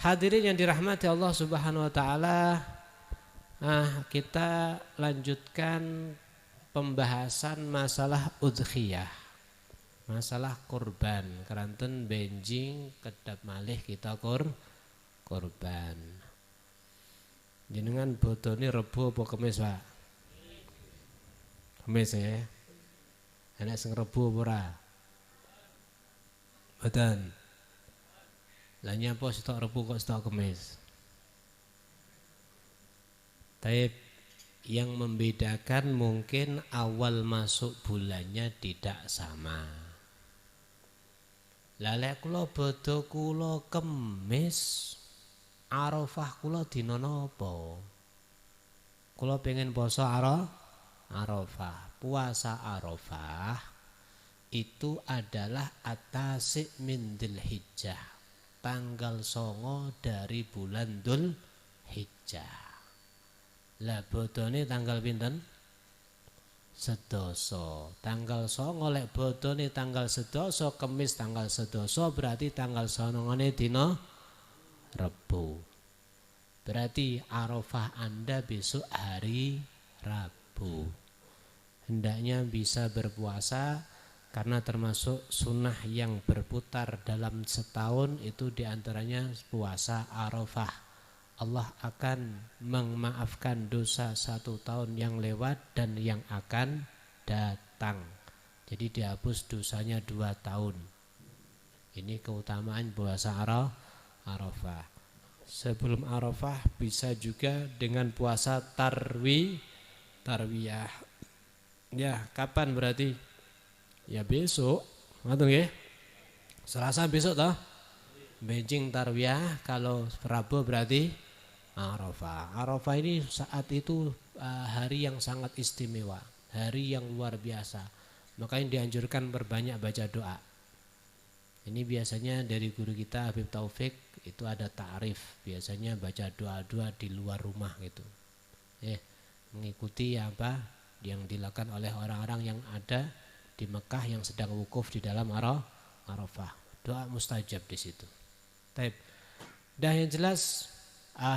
Hadirin yang dirahmati Allah Subhanahu wa taala, kita lanjutkan pembahasan masalah udhiyah. Masalah kurban, keranten benjing kedap malih kita kurban. Jenengan bodoni Rebo apa Kemis, Pak? Kemis ya. Enak sing Rebo apa ora? Mboten. Lah nyapa stok Rebo kok stok Kemis? Taib yang membedakan mungkin awal masuk bulannya tidak sama. Lalek kula bodho kula Kemis, Arafah kula dina napa? Kula pengen poso Arafah. Puasa Arafah itu adalah atasik min Dzulhijjah, tanggal 9 dari bulan Dzulhijjah. Lah bodone tanggal pinten? Sedasa. Tanggal 9 lek bodone tanggal sedasa, Kemis tanggal sedasa, berarti tanggal 9 dina Rebo. Berarti Arafah Anda besok hari Rabu. Hendaknya bisa berpuasa karena termasuk sunnah yang berputar dalam setahun itu diantaranya puasa Arafah. Allah akan memaafkan dosa 1 tahun yang lewat dan yang akan datang. Jadi dihapus dosanya 2 tahun. Ini keutamaan puasa Arafah. Sebelum Arafah bisa juga dengan puasa tarwiyah. Ya, kapan berarti? Ya besok. Ngoten nggih? Selasa besok toh? Benjing tarwiyah, kalau Rabu berarti Arafah. Arafah ini saat itu hari yang sangat istimewa, hari yang luar biasa. Makanya dianjurkan berbanyak baca doa. Ini biasanya dari guru kita Habib Taufik itu ada ta'rif, biasanya baca doa-doa di luar rumah gitu. Mengikuti apa yang dilakukan oleh orang-orang yang ada di Mekah yang sedang wukuf di dalam Arafah. Doa mustajab di situ. Taib. Dan yang jelas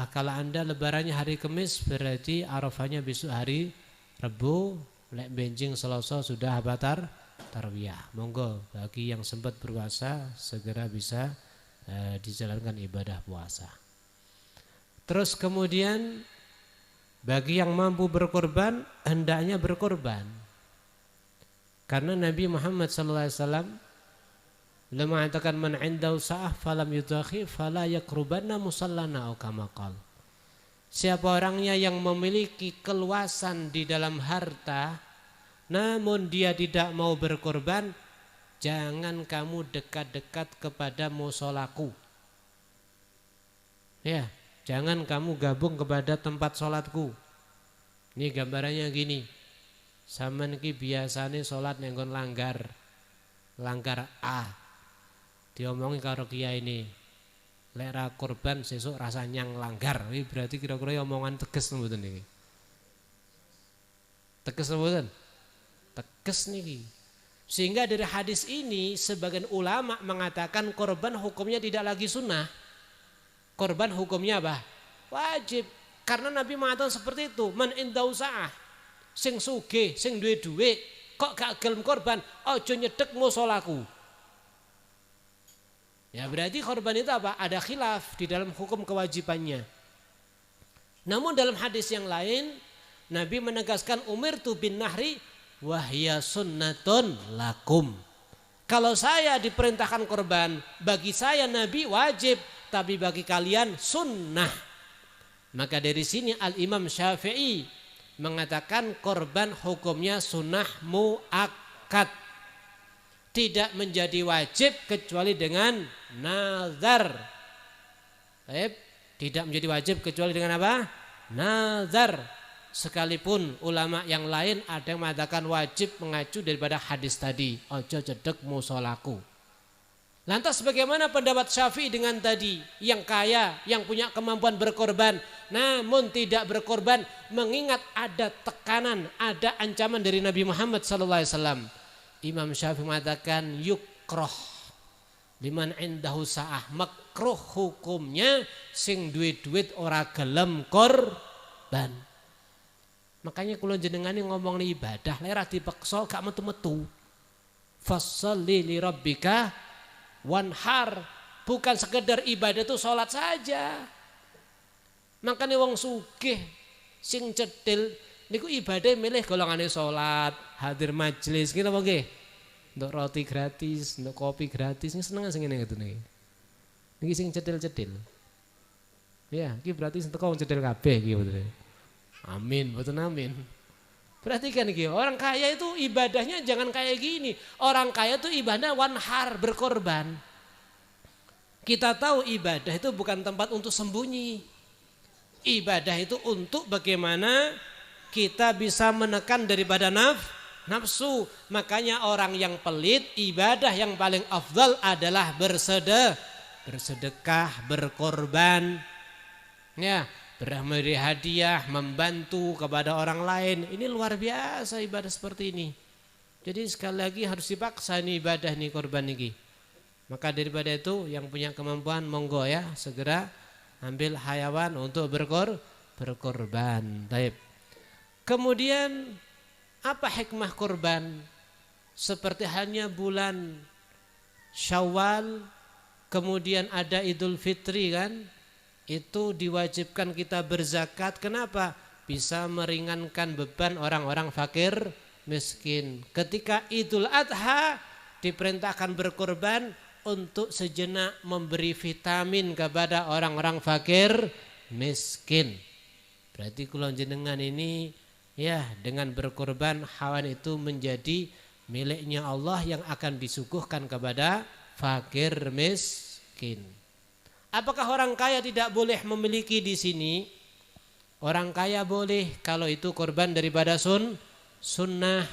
kalau Anda lebarannya hari Kamis berarti Arafahnya besok hari Rabu, lek benjing Selasa sudah batar tarwiyah. Monggo bagi yang sempat berpuasa segera bisa dijalankan ibadah puasa. Terus kemudian bagi yang mampu berkorban hendaknya berkorban. Karena Nabi Muhammad SAW beliau mengatakan man indahu sa'ah falam yudakhi fala yakrubanna musallana au kama qala. Siapa orangnya yang memiliki keluasan di dalam harta namun dia tidak mau berkorban, jangan kamu dekat-dekat kepada musolaku. Ya, jangan kamu gabung kepada tempat sholatku. Ini gambarannya gini. Sampeyan iki biasane sholat nenggon langgar A. Diomongi karo kiai ini, lek ra korban sesuk rasanya langgar. Ini berarti kira-kira omongan tegas mboten niki? Tegas mboten? Tegas niki. Sehingga dari hadis ini sebagian ulama mengatakan korban hukumnya tidak lagi sunnah. Korban hukumnya apa? Wajib. Karena Nabi mengatakan seperti itu, man indau sa'ah, sing sugih, sing duwe dhuwit, kok gak gelem korban, aja nyedek musolaku. Ya berarti korban itu apa? Ada khilaf di dalam hukum kewajibannya. Namun dalam hadis yang lain Nabi menegaskan umirtu bin nahri wahya sunnatun lakum. Kalau saya diperintahkan korban, bagi saya Nabi wajib, tapi bagi kalian sunnah. Maka dari sini Al-Imam Syafi'i mengatakan korban hukumnya sunnah muakkad, tidak menjadi wajib kecuali dengan nazar. Tidak menjadi wajib kecuali dengan apa? Nazar. Sekalipun ulama yang lain ada yang mengatakan wajib mengacu daripada hadis tadi, ojo cedek musolaku. Lantas bagaimana pendapat Syafi'i dengan tadi, yang kaya, yang punya kemampuan berkorban namun tidak berkorban, mengingat ada tekanan, ada ancaman dari Nabi Muhammad SAW. Imam Syafi'i mengatakan yukroh liman indahu sa'ah, makruh hukumnya sing duit ora gelem korban. Makanya kula jenengan ngomong nih ibadah lera dipeksa gak metu-metu. Fasholli li rabbika wanhar, bukan sekedar ibadah itu sholat saja. Makanya wong sugih sing cedhil niku ibadah milih golongane sholat, hadir majelis gitu apa nggih? Untuk roti gratis, untuk kopi gratis, ini seneng sing ngene ngeten niki. Niki sing cedhil-cedhil. Ya, iki berarti sing teko wong cedhil kabeh iki betul. Amin, betul amin. Perhatikan iki, orang kaya itu ibadahnya jangan kayak gini. Orang kaya itu ibadah wanhar, berkorban. Kita tahu ibadah itu bukan tempat untuk sembunyi. Ibadah itu untuk bagaimana kita bisa menekan daripada nafsu. Makanya orang yang pelit, ibadah yang paling afdal adalah bersedekah, berkorban. Ya, memberi hadiah, membantu kepada orang lain. Ini luar biasa ibadah seperti ini. Jadi sekali lagi harus dipaksa nih ibadah nih korban ini. Maka daripada itu yang punya kemampuan monggo ya segera ambil hayawan untuk berkorban. Baik. Kemudian apa hikmah korban? Seperti halnya bulan Syawal, kemudian ada Idul Fitri kan? Itu diwajibkan kita berzakat. Kenapa? Bisa meringankan beban orang-orang fakir miskin. Ketika Idul Adha diperintahkan berkorban untuk sejenak memberi vitamin kepada orang-orang fakir miskin. Berarti kula jenengan ini ya dengan berkorban hewan itu menjadi miliknya Allah yang akan disuguhkan kepada fakir miskin. Apakah orang kaya tidak boleh memiliki di sini? Orang kaya boleh kalau itu korban daripada sunnah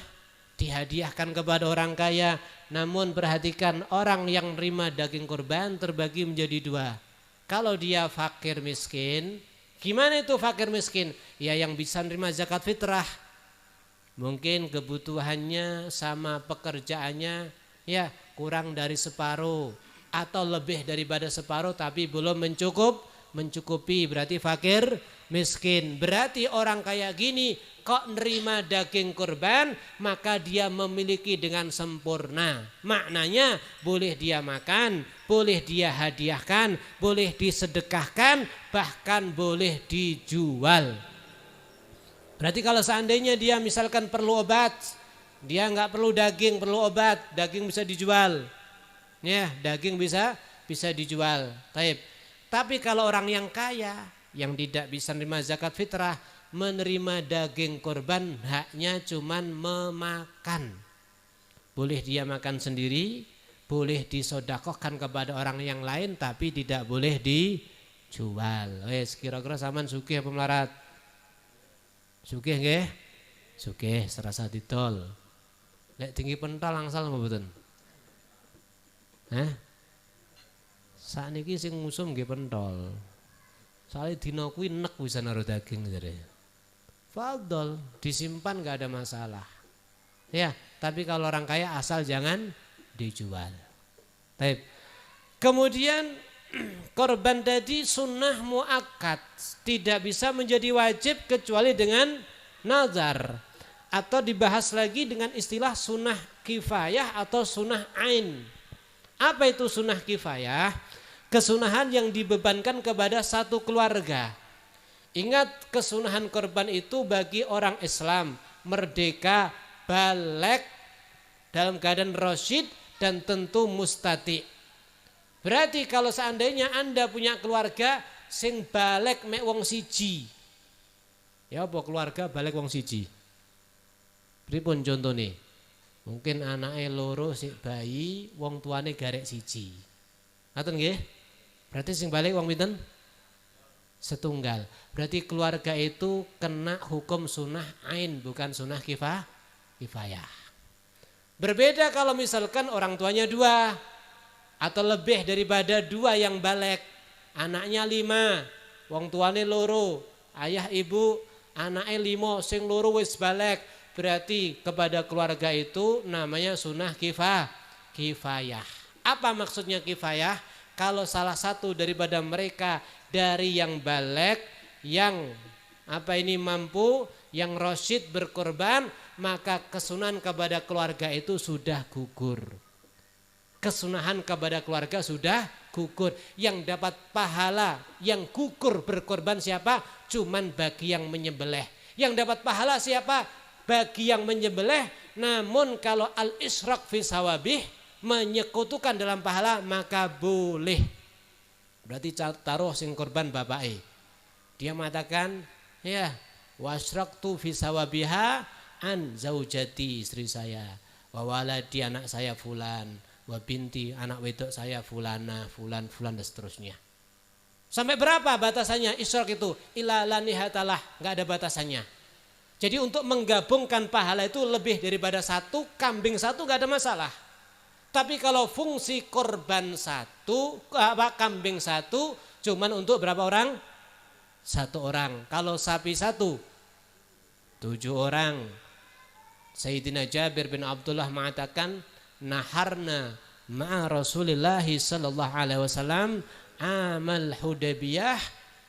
dihadiahkan kepada orang kaya. Namun perhatikan orang yang menerima daging korban terbagi menjadi dua. Kalau dia fakir miskin, gimana itu fakir miskin? Ya yang bisa menerima zakat fitrah. Mungkin kebutuhannya sama pekerjaannya ya kurang dari separuh atau lebih daripada separuh tapi belum mencukupi, berarti fakir miskin. Berarti orang kayak gini kok nerima daging kurban maka dia memiliki dengan sempurna. Maknanya boleh dia makan, boleh dia hadiahkan, boleh disedekahkan, bahkan boleh dijual. Berarti kalau seandainya dia misalkan perlu obat, dia nggak perlu daging, perlu obat, daging bisa dijual. Ya, daging bisa dijual. Tapi kalau orang yang kaya yang tidak bisa menerima zakat fitrah, menerima daging korban haknya cuman memakan. Boleh dia makan sendiri, boleh disodakohkan kepada orang yang lain, tapi tidak boleh dijual. Wes kira-kira sampean sugih apa melarat? Sugih nggih? Sugih serasa didol. Lek tinggi pentol angsal mboten? Sakniki sing ngusum nggih pentol. Soale dina kuwi nek bisa naruh daging jare. Fadol, disimpan enggak ada masalah. Ya, tapi kalau orang kaya asal jangan dijual. Baik. Kemudian korban tadi sunnah muakkad, tidak bisa menjadi wajib kecuali dengan nazar. Atau dibahas lagi dengan istilah sunnah kifayah atau sunnah ain. Apa itu sunnah kifayah? Kesunahan yang dibebankan kepada satu keluarga. Ingat kesunahan korban itu bagi orang Islam merdeka, baligh, dalam keadaan rasyid dan tentu mustati. Berarti kalau seandainya Anda punya keluarga sing baligh mek wong siji. Ya apa keluarga baligh wong siji? Pripun contone? Mungkin anake loro sik bayi, wong tuane garek siji. Ngoten nggih? Berarti sing baligh wong pinten? Setunggal. Berarti keluarga itu kena hukum sunnah ain bukan sunnah kifayah. Berbeda kalau misalkan orang tuanya dua atau lebih daripada dua yang baligh, anaknya 5, wong tuane loro, ayah ibu, anake 5 sing loro wis baligh. Berarti kepada keluarga itu namanya sunnah kifayah. Apa maksudnya kifayah? kalau salah satu daripada mereka dari yang baligh, yang mampu, yang rasyid berkorban, maka kesunahan kepada keluarga itu sudah gugur. Kesunahan kepada keluarga sudah gugur. Yang dapat pahala yang gugur berkorban siapa? Cuman bagi yang menyembelih. Yang dapat pahala siapa? Bagi yang menyembelih. Namun kalau al-isyraq fi sawabih, menyekutukan dalam pahala, maka boleh. Berarti taruh sing korban bapake. Dia mengatakan, ya, wasyraqtu fi sawabiha an zaujati, istri saya, wa waladi, anak saya fulan, wa binti, anak wedok saya fulana, fulan dan seterusnya. Sampai berapa batasannya isyraq itu? Ila la nihatalah, enggak ada batasannya. Jadi untuk menggabungkan pahala itu lebih daripada satu, kambing satu enggak ada masalah. Tapi kalau fungsi korban satu, kambing satu, cuman untuk berapa orang? 1 orang. Kalau sapi 1, 7 orang. Sayyidina Jabir bin Abdullah mengatakan, naharna ma'a Rasulillahi sallallahu alaihi wasallam amal Hudaybiyah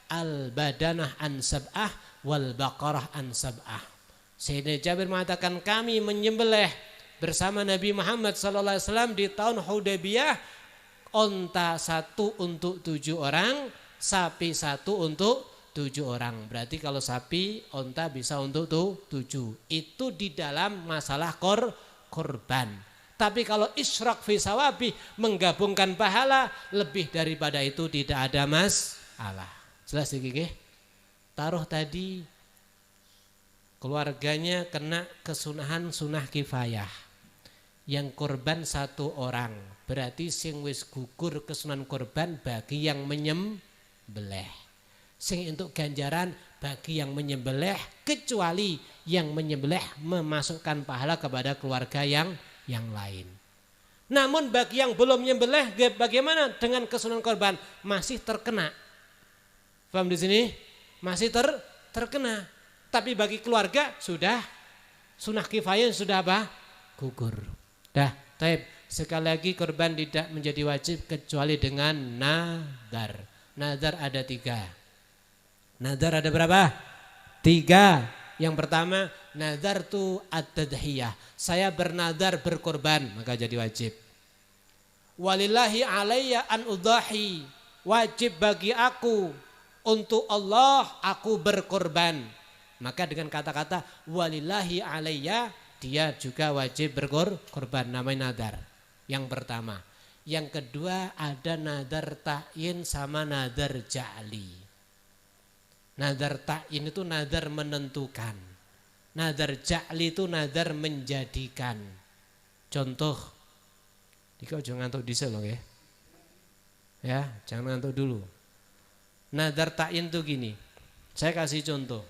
al-badanah an sab'ah wal baqarah an sab'ah. Sayyidina Jabir mengatakan, kami menyembelih bersama Nabi Muhammad sallallahu alaihi wasallam di tahun Hudaybiyah, onta 1 untuk 7 orang, sapi 1 untuk 7 orang. Berarti kalau sapi, onta bisa untuk 7. Itu di dalam masalah korban. Tapi kalau isyraq fi sawabi, menggabungkan pahala, lebih daripada itu tidak ada masalah. Jelas ya? Taruh tadi keluarganya kena kesunahan sunah kifayah. Yang korban 1 orang, berarti sing wis gugur kesunahan korban bagi yang menyembelih. Sing untuk ganjaran bagi yang menyembelih, kecuali yang menyembelih memasukkan pahala kepada keluarga yang lain. Namun bagi yang belum menyembelih, bagaimana dengan kesunahan korban? Masih terkena. Paham di sini? Masih terkena. Tapi bagi keluarga sudah sunah kifayah sudah apa? Gugur. Dah, taib. Sekali lagi korban tidak menjadi wajib kecuali dengan nadar. Nadar ada 3. Nadar ada berapa? 3. Yang pertama, nadar tu at-tadhiyah. Saya bernadar berkorban, maka jadi wajib. Walillahi alayya an udahi. Wajib bagi aku, untuk Allah aku berkorban. Maka dengan kata-kata walillahi alayya, dia juga wajib berkorban, namanya nadar. Yang pertama. Yang kedua ada nadar ta'yin sama nadar ja'li. Nadar ta'yin itu nadar menentukan. Nadar ja'li itu nadar menjadikan. Contoh, kau jangan ngantuk diesel loh ya. Ya, jangan ngantuk dulu. Nadar ta'yin itu gini. Saya kasih contoh.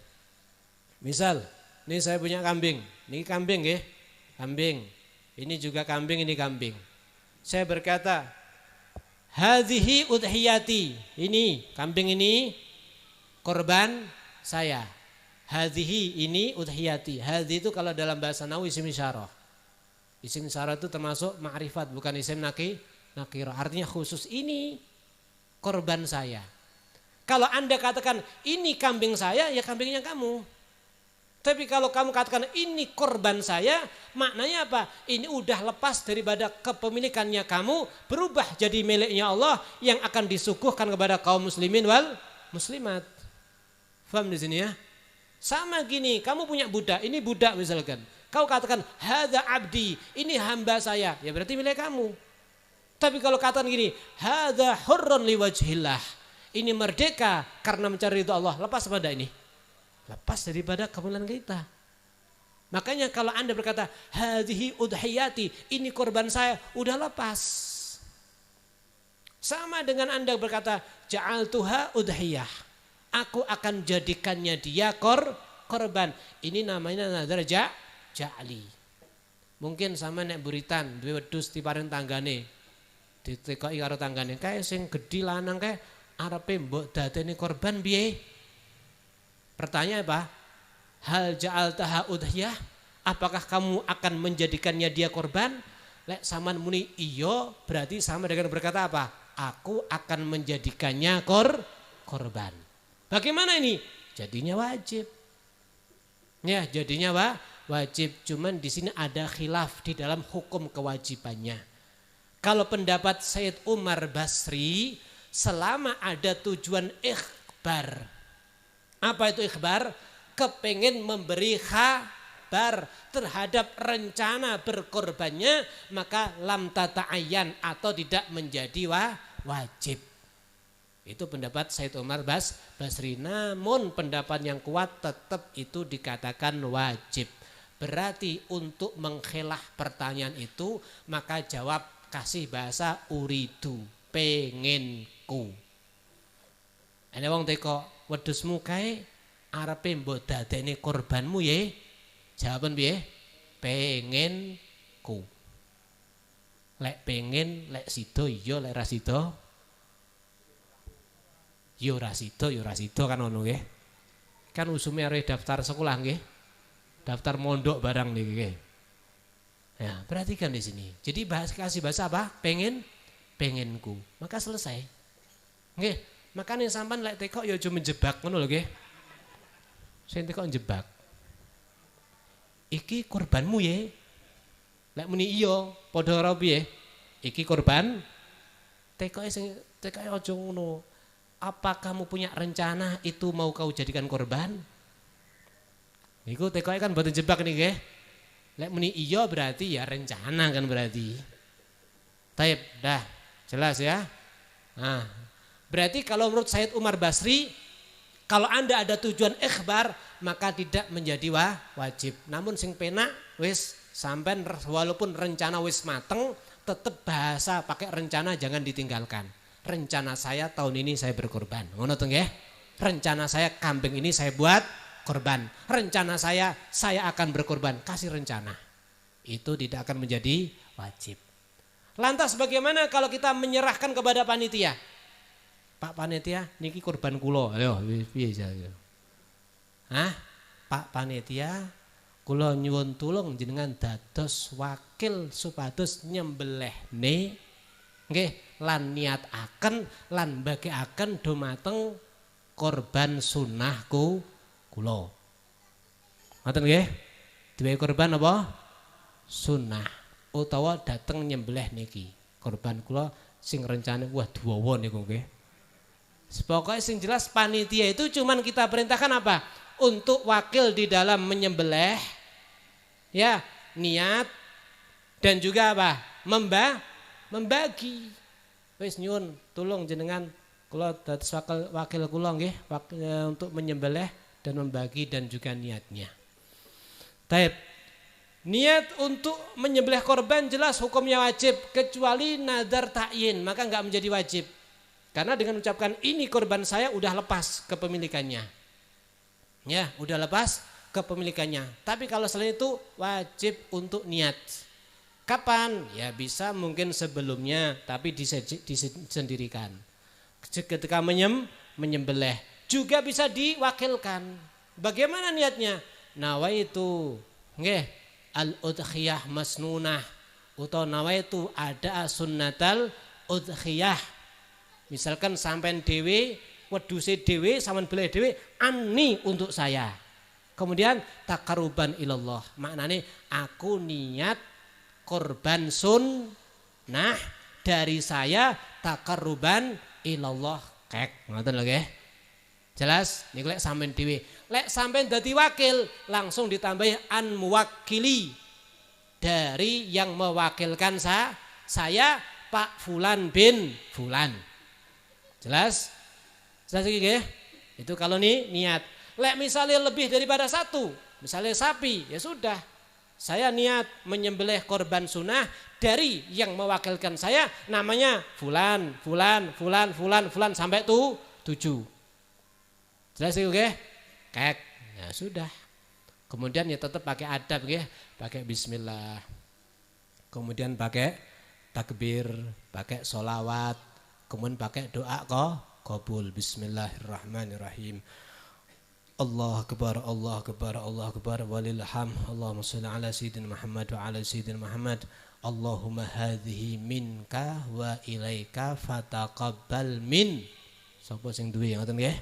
Misal, ini saya punya kambing. Ini kambing ya, kambing. Ini juga kambing, ini kambing. Saya berkata, hadhihi udhiyati. Ini kambing ini korban saya. Hadhihi ini udhiyati. Hadhi itu kalau dalam bahasa Nahwu isim isyarah. Isim isyarah itu termasuk ma'rifat, bukan isim nakirah. Artinya khusus ini korban saya. Kalau Anda katakan ini kambing saya, ya kambingnya kamu. Tapi kalau kamu katakan ini korban saya, maknanya apa? Ini udah lepas daripada kepemilikannya kamu, berubah jadi miliknya Allah yang akan disuguhkan kepada kaum muslimin wal muslimat. Faham di sini ya? Sama gini, kamu punya budak, ini budak misalkan. Kau katakan hadza abdi, ini hamba saya, ya berarti milik kamu. Tapi kalau katakan gini, hadza hurrun liwajhillah, ini merdeka karena mencari ridha Allah, lepas pada ini. Lepas daripada kepemilikan kita. Makanya kalau Anda berkata hadhihi udhiyati, ini korban saya, udah lepas. Sama dengan Anda berkata ja'altuha udhiyah, aku akan jadikannya dia korban. Ini namanya nadar ja'li. Mungkin sama nek buritan duwe wedhus tiparing tanggane, ditekoki karo tanggane, kae sing gedhi lanang kae arepe mbok dadeni korban piye? Pertanyaan apa? Hal ja'altaha udhiyah? Apakah kamu akan menjadikannya dia korban? Lek saman muni iyo, berarti sama dengan berkata apa? aku akan menjadikannya korban. Bagaimana ini? Jadinya wajib. Ya, jadinya wajib. Cuman di sini ada khilaf di dalam hukum kewajibannya. Kalau pendapat Sayyid Umar Basri, selama ada tujuan ikhbar. Apa itu ikhbar? Kepengen memberi kabar terhadap rencana berkorbannya, maka lam tata'ayyan atau tidak menjadi wajib. Itu pendapat Sayyid Umar Basri. Namun pendapat yang kuat tetap itu dikatakan wajib. Berarti untuk mengkhilah pertanyaan itu, maka jawab kasih bahasa uridu, pengenku. Ana wong teko wedhusmu kae arepe mbok dadekne korbanmu ya. Jawaban piye? Pengenku. Lek pengen, lek sida iya, lek ra sida yo ora sida kan ngono nggih. Kan usume arep daftar sekolah nggih. Daftar mondok barang niki. Ya, perhatikan di sini. Jadi kasih bahasa apa? Pengenku. Maka selesai. Nggih. Makane sampean lek teko ya aja menjebak ngono lho nggih. Sing teko njebak. Iki korbanmu ya. Lek muni iya, padha karo piye? Iki korban. Tekoke sing tekoke aja ngono. Apa kamu punya rencana itu mau kau jadikan korban? Niku tekoke kan boten jebak nih nggih. Lek muni iya berarti ya rencana kan berarti. Taib, dah jelas ya. Nah, berarti kalau menurut Sayyid Umar Basri, kalau Anda ada tujuan ikhbar maka tidak menjadi wajib. Namun sing penak wis sampean walaupun rencana wis mateng, tetap bahasa pakai rencana jangan ditinggalkan. Rencana saya tahun ini saya berkorban. Ngono to nggih? Rencana saya kambing ini saya buat korban. Rencana saya akan berkorban. Kasih rencana. Itu tidak akan menjadi wajib. Lantas bagaimana kalau kita menyerahkan kepada panitia? Pak panitia niki korban kula. Ayo piye ya? Hah? Pak panitia kula nyuwun tulung jenengan dados wakil supados nyembelihne nggih lan niataken lan bagekaken dumateng korban sunnahku kula. Ngoten nggih? Duwe korban apa? Sunnah utawa dateng nyembelih niki. Korban kula sing rencane wah dawa niku nggih. Pokoknya sing jelas panitia itu cuman kita perintahkan apa? Untuk wakil di dalam menyembelih, ya niat dan juga apa? Membagi. Wis nyuwun tulung jenengan kula dados wakil kula nggih untuk menyembelih dan membagi dan juga niatnya. Taib. Niat untuk menyembelih korban jelas hukumnya wajib kecuali nadar ta'yin, maka enggak menjadi wajib. Karena dengan ucapkan ini korban saya udah lepas kepemilikannya. Ya, udah lepas kepemilikannya. Tapi kalau selain itu wajib untuk niat. Kapan? Ya bisa mungkin sebelumnya tapi disendirikan. Ketika menyembelih juga bisa diwakilkan. Bagaimana niatnya? Nawaitu nggih al-udhiyah masnunah utawa nawaitu ada sunnatal udhiyah. Misalkan sampean dhewe wedhuse dhewe sampean beleh dhewe ani untuk saya. Kemudian taqarruban ilallah. Maknane aku niat korban sunnah dari saya taqarruban ilallah kek. Ngoten lho nggih. Jelas? Niku lek sampean dhewe. Lek sampean dadi wakil langsung ditambahi an muwakkili dari yang mewakilkan saya Pak Fulan bin Fulan. Jelas? Jelas iki nggih? Itu kalau niat. Lek misalnya lebih daripada satu, misalnya sapi, ya sudah. Saya niat menyembelih korban sunnah dari yang mewakilkan saya namanya Fulan sampai 7. Jelas itu nggih? Kek. Ya sudah. Kemudian ya tetap pakai adab nggih, pakai bismillah. Kemudian pakai takbir, pakai sholawat, kemudian pakai doa qabul. Bismillahirrahmanirrahim. Allah akbar, Allah akbar, Allah akbar walillaham. Allahumma shalli ala sayyidina Muhammad wa ala sayyidina Muhammad. Allahumma hadhihi minka wa ilaika fataqabbal min. Sapa sing duwe ngoten nggih?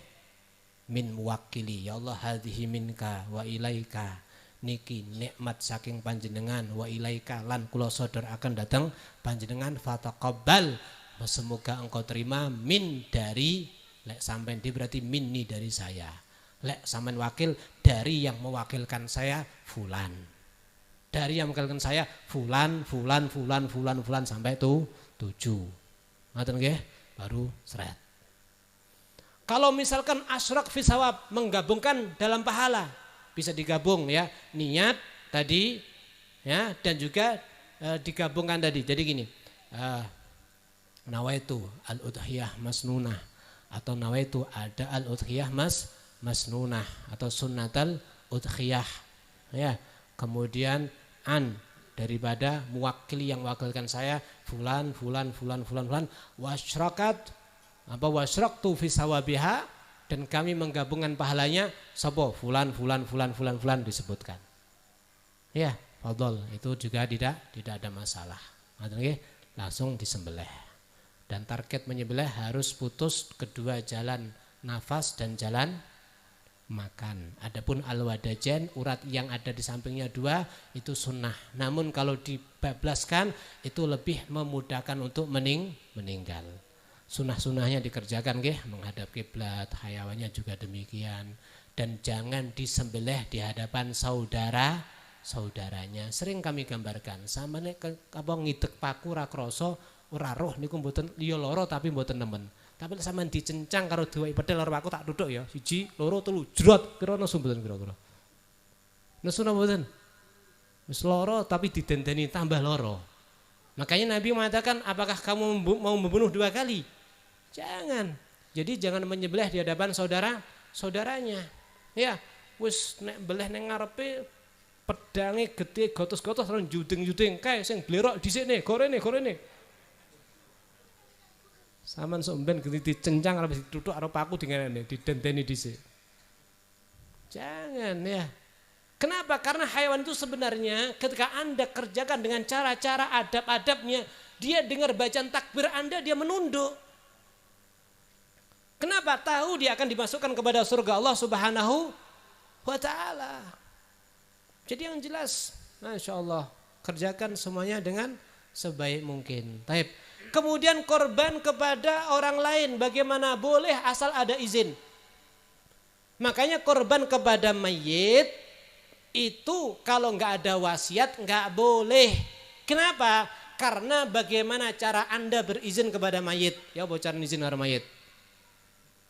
Min muwakkili. Ya Allah hadhihi minka wa ilaika. Niki nikmat saking panjenengan wa ilaika lan kula sodhoraken dhateng panjenengan fataqabbal. Semoga engkau terima min dari lek sampean di berarti minni dari saya. Lek sampean wakil dari yang mewakilkan saya fulan. Dari yang mewakilkan saya fulan sampai itu 7. Ngoten nggih? Baru seret. Kalau misalkan asyrak fi sawab menggabungkan dalam pahala, bisa digabung ya, niat tadi ya dan juga digabungkan tadi. Jadi gini, nawaitu al-udhiyah masnunah atau nawaitu ada al-udhiyah masnunah atau sunnatal udhiyah ya. Kemudian an daripada muwakkili yang mewakilkan saya fulan wasyrakat apa wasyraktu fi sawabiha dan kami menggabungkan pahalanya sapa fulan disebutkan. Ya, fadhol itu juga tidak ada masalah. Nggih, langsung disembelih. Dan target menyembelih harus putus kedua jalan nafas dan jalan makan. Adapun al-wadajen urat yang ada di sampingnya 2 itu sunnah. Namun kalau dibablaskan itu lebih memudahkan untuk meninggal. Sunnah-sunnahnya dikerjakan nggih, menghadap kiblat, hayawannya juga demikian. Dan jangan disembelih di hadapan saudaranya. Sering kami gambarkan, samane apa ngidek paku ra krasa ora roh niku mboten liya lara tapi mboten nemen. Tapi sampean dicencang karo dewa pedhel lara aku tak tuthuk ya. 1, 2, 3 jrot kira nesu mboten kira-kira. Nesu napa mboten? Wis lara tapi didendeni tambah lara. Makanya Nabi mengatakan, apakah kamu mau membunuh 2 kali? Jangan. Jadi jangan menyembelih di hadapan saudaranya. Ya, wis nek beleh ning ngarepe pedange gedhe gotos-gotos terus juding-juding kae sing blerok dhisikne, gorene. Saman sok ben dicencang arep dituthuk arep aku dingenene didendeni dhisik. Jangan ya. Kenapa? Karena hewan itu sebenarnya ketika Anda kerjakan dengan cara-cara adab-adabnya, dia dengar bacaan takbir Anda, dia menunduk. Kenapa? Tahu dia akan dimasukkan kepada surga Allah Subhanahu wa ta'ala. Jadi yang jelas, Masya Allah, kerjakan semuanya dengan sebaik mungkin. Taib. Kemudian korban kepada orang lain, bagaimana? Boleh asal ada izin. Makanya korban kepada mayit, itu kalau nggak ada wasiat nggak boleh. Kenapa? Karena bagaimana cara Anda berizin kepada mayit? Ya bocoran izin karo mayit.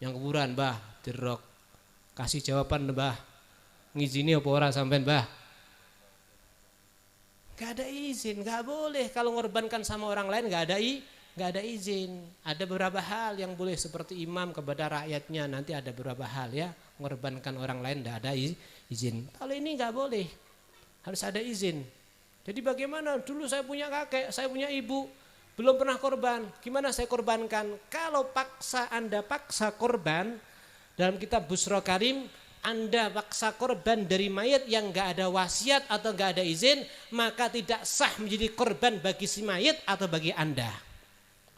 Yang kuburan, Mbah, dirok. Kasih jawaban, Mbah. Ngizini apa ora sampean, Mbah? Nggak ada izin, nggak boleh kalau mengorbankan sama orang lain nggak ada izin. Ada beberapa hal yang boleh seperti imam kepada rakyatnya, nanti ada beberapa hal ya, mengorbankan orang lain nggak ada izin. Kalau ini nggak boleh, harus ada izin. Jadi bagaimana? Dulu saya punya kakek, saya punya ibu, belum pernah korban. Gimana saya korbankan? Kalau Anda paksa korban dalam kitab Busra Karim, Anda paksa korban dari mayat yang nggak ada wasiat atau nggak ada izin, maka tidak sah menjadi korban bagi si mayat atau bagi Anda.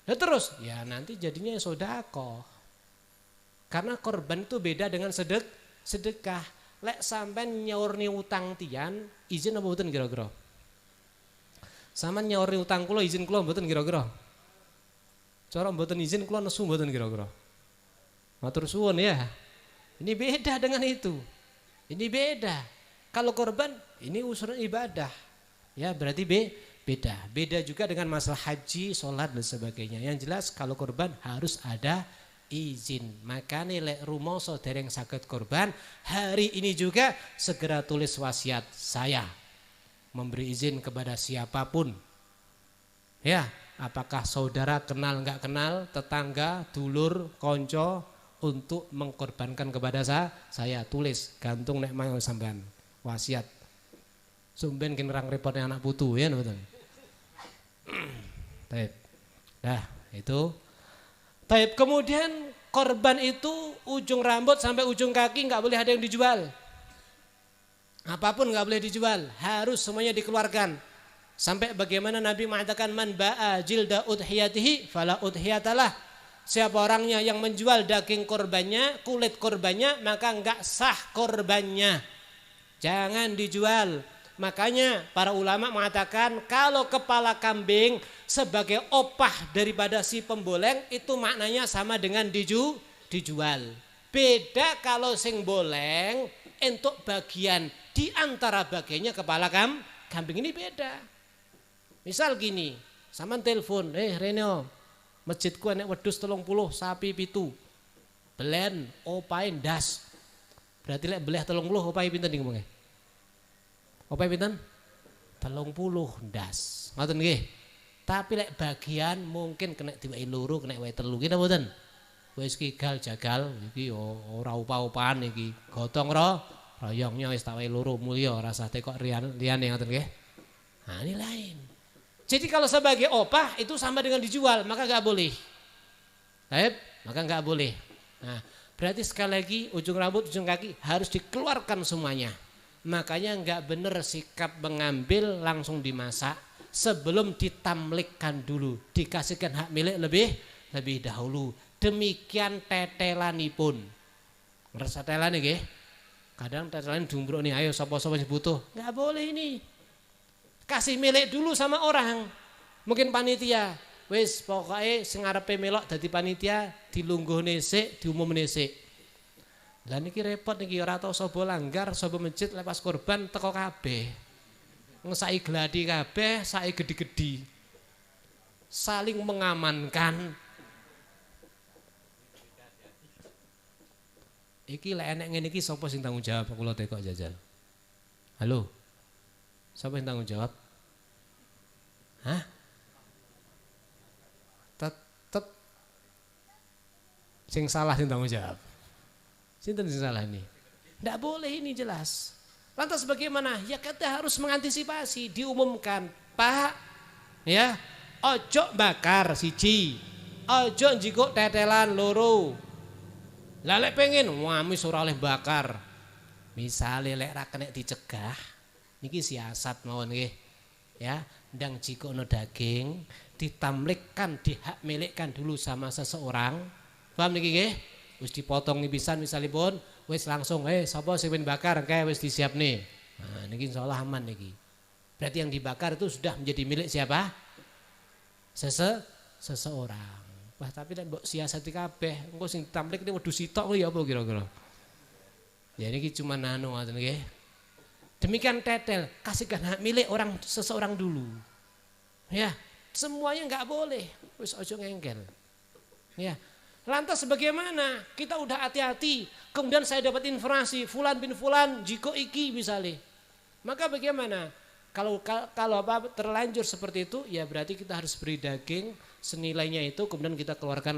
Nah terus, ya nanti jadinya sedekah. Karena korban itu beda dengan sedekah. Lek sampean nyaurni utang tian, izin apa mboten kira-kira? Sampean nyaurni utang kula, izin kula mboten kira-kira? Cara mboten izin kula nesu mboten kira-kira? Matur suwun ya. Ini beda dengan itu. Ini beda. Kalau korban ini unsur ibadah. Ya berarti beda. Beda juga dengan masalah haji, sholat dan sebagainya. Yang jelas kalau korban harus ada izin. Makanya lek rumoso dereng saged korban, hari ini juga segera tulis wasiat saya. Memberi izin kepada siapapun. Ya, apakah saudara kenal enggak kenal, tetangga, dulur, konco, untuk mengkorbankan kepada saya tulis gantung nek mau sampean wasiat sumben generang repotnya anak putu ya betul. Taib. Nah itu taib. Kemudian korban itu ujung rambut sampai ujung kaki nggak boleh ada yang dijual, apapun nggak boleh dijual, harus semuanya dikeluarkan. Sampai bagaimana Nabi mengatakan man ba'a jilda udhiyatihi fala udhiyatalah. Siapa orangnya yang menjual daging korbannya, kulit korbannya, maka enggak sah korbannya. Jangan dijual. Makanya para ulama mengatakan kalau kepala kambing sebagai opah daripada si pemboleng itu maknanya sama dengan dijual. Beda kalau sing boleng untuk bagian di antara bagiannya kepala kambing ini beda. Misal gini, sampean telepon, Reno, masjidku enek wedhus 30 sapi pitu. Belen opahe ndas. Berarti lek beleh 30 opahe pinten iki ngomongnya? Opahe pinten? 30 ndas. Ngoten nggih. Tapi lek bagian mungkin kena diwehi loro, kena wehi telu. Ki napa mboten? Wis kigal jagal iki ora upah-upahan iki. Gotong royongnya wis tak wehi loro mulya rasa kok liyane ngoten nggih. Nah, ini lain. Jadi kalau sebagai opah itu sama dengan dijual, maka enggak boleh. Baik, maka enggak boleh. Nah, berarti sekali lagi ujung rambut, ujung kaki harus dikeluarkan semuanya. Makanya enggak benar sikap mengambil langsung dimasak sebelum ditamlikkan dulu, dikasihkan hak milik lebih dahulu. Demikian tetelanipun. Ngerasa tetelan nggih? Kadang tetelan dumbruk nih, ayo sapa-sapa sing butuh. Enggak boleh ini. Kasih milik dulu sama orang. Mungkin panitia, wis pokoknya sing arepe melok dadi panitia dilungguhne sik, diumumne sik. Lah niki repot niki ora tau sapa langgar, sapa masjid lepas korban teko kabeh. Ngesaki gladi kabeh, sake gedi-gedi. Saling mengamankan. Iki lek enek ngene iki sapa sing tanggung jawab kula tekok jajal. Halo. Siapa yang tanggung jawab? Hah? Tetep sing salah sing tanggung jawab. Sinten sing salah ini? Tidak boleh ini jelas. Lantas bagaimana? Ya kita harus mengantisipasi, diumumkan, Pak, ya, ojo bakar siji, ojo njikuk tetelan loro. Lah lek pengen, wah wis ora oleh bakar. Misale lek ra kena dicegah. Niki siasat mawon nggih. Ya, ndang jikono daging ditamlikkan, dihak milikkan dulu sama seseorang. Paham niki nggih? Wis dipotong pisan misalipun, wis langsung sapa sing pengen bakar kae wis disiapne. Nah, niki insyaallah aman niki. Berarti yang dibakar itu sudah menjadi milik siapa? Seseorang. Wah, tapi nek mbok siasati kabeh, engko sing ditamlik iki wedhus sitok ya apa kira-kira? Ya niki cuma anu ngoten nggih. Demikian tetel, kasihkan hak milik orang seseorang dulu. Ya, semuanya enggak boleh. Wis ojo ngengkel. Ya. Lantas bagaimana? Kita udah hati-hati, kemudian saya dapat informasi fulan bin fulan jiko iki misalnya. Maka bagaimana? Kalau apa terlanjur seperti itu, ya berarti kita harus beri daging senilainya itu, kemudian kita keluarkan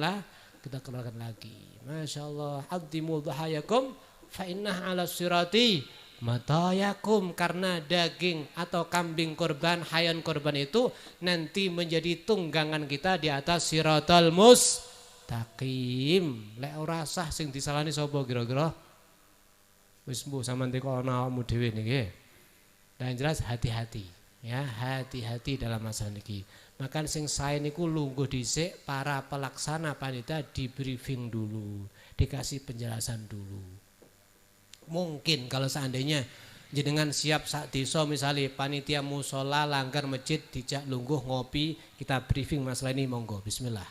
lagi. Masya Allah, addimu dhahayakum fa innah ala sirati matayakum, karena daging atau kambing korban, hayan korban itu nanti menjadi tunggangan kita di atas siratal mustaqim. Lek ora sah sing disalani sapa kira-kira? Wis mbuh sampean teko ana awakmu dhewe niki. Dan jelas hati-hati, ya, hati-hati dalam masalah niki. Maka sing sae niku lungguh dhisik, para pelaksana panitia di briefing dulu, dikasih penjelasan dulu. Mungkin kalau seandainya jenengan siap sak desa misalnya panitia musola langgar masjid dijak lungguh ngopi, kita briefing masalah ini, monggo bismillah.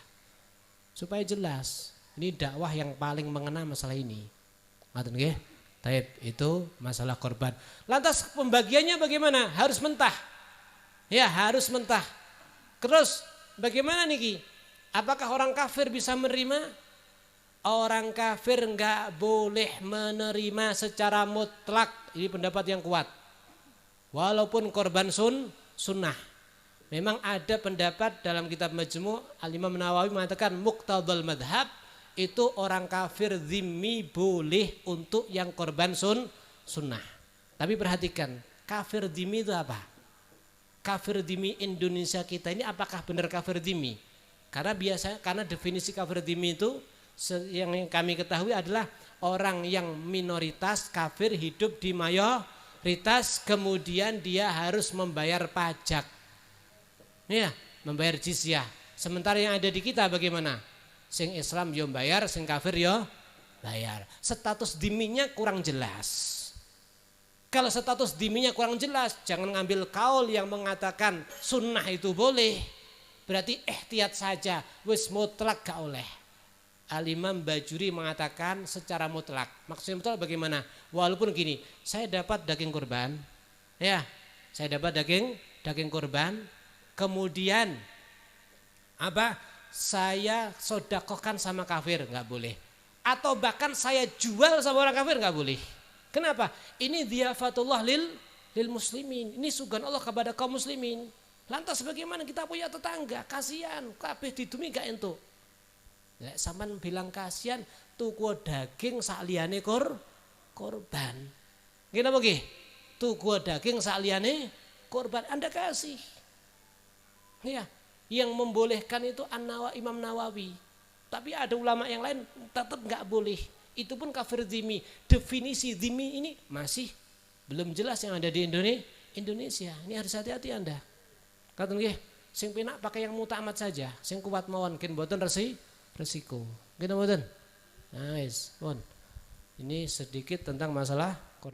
Supaya jelas, ini dakwah yang paling mengena masalah ini. Ngoten nggih? Taib, itu masalah korban. Lantas pembagiannya bagaimana? Harus mentah. Ya, harus mentah. Terus bagaimana niki? Apakah orang kafir bisa menerima? Orang kafir enggak boleh menerima secara mutlak. Ini pendapat yang kuat. Walaupun korban sunnah. Memang ada pendapat dalam kitab Majmu' Al-Imam Nawawi mengatakan muqtadal madhab, itu orang kafir zimmi boleh untuk yang korban sunnah. Tapi perhatikan, kafir zimmi itu apa? Kafir zimmi Indonesia kita ini apakah benar kafir zimmi? Karena definisi kafir zimmi itu yang kami ketahui adalah orang yang minoritas kafir hidup di mayoritas, kemudian dia harus membayar pajak. Ya, membayar jizyah. Sementara yang ada di kita bagaimana? Sing Islam yo bayar, sing kafir yo bayar. Status diminya kurang jelas. Kalau status diminya kurang jelas, jangan ngambil kaul yang mengatakan sunnah itu boleh. Berarti ihtiyat saja, wis mutlak gak oleh. Al-Imam Bajuri mengatakan secara mutlak. Maksudnya mutlak bagaimana? Walaupun gini, saya dapat daging kurban, ya, saya dapat daging kurban, kemudian apa? Saya sodakohkan sama kafir, nggak boleh. Atau bahkan saya jual sama orang kafir, nggak boleh. Kenapa? Ini dhiafatullah lil muslimin. Ini sugan Allah kepada kaum muslimin. Lantas bagaimana kita punya tetangga? Kasihan, kabeh didumi gak entuk. Lek sampean bilang kasihan, tuku daging sak liyane korban. Nggih napa nggih? Tuku daging sak liyane korban Anda kasih. Ya, yang membolehkan itu Imam Nawawi. Tapi ada ulama yang lain tetap enggak boleh. Itu pun kafir dzimmi. Definisi dzimmi ini masih belum jelas yang ada di Indonesia. Ini harus hati-hati Anda. Kata nggih, sing penak pakai yang mutamat saja, sing kuat mawon ken mboten resiko. Nggih mboten? Nice, pun. Ini sedikit tentang masalah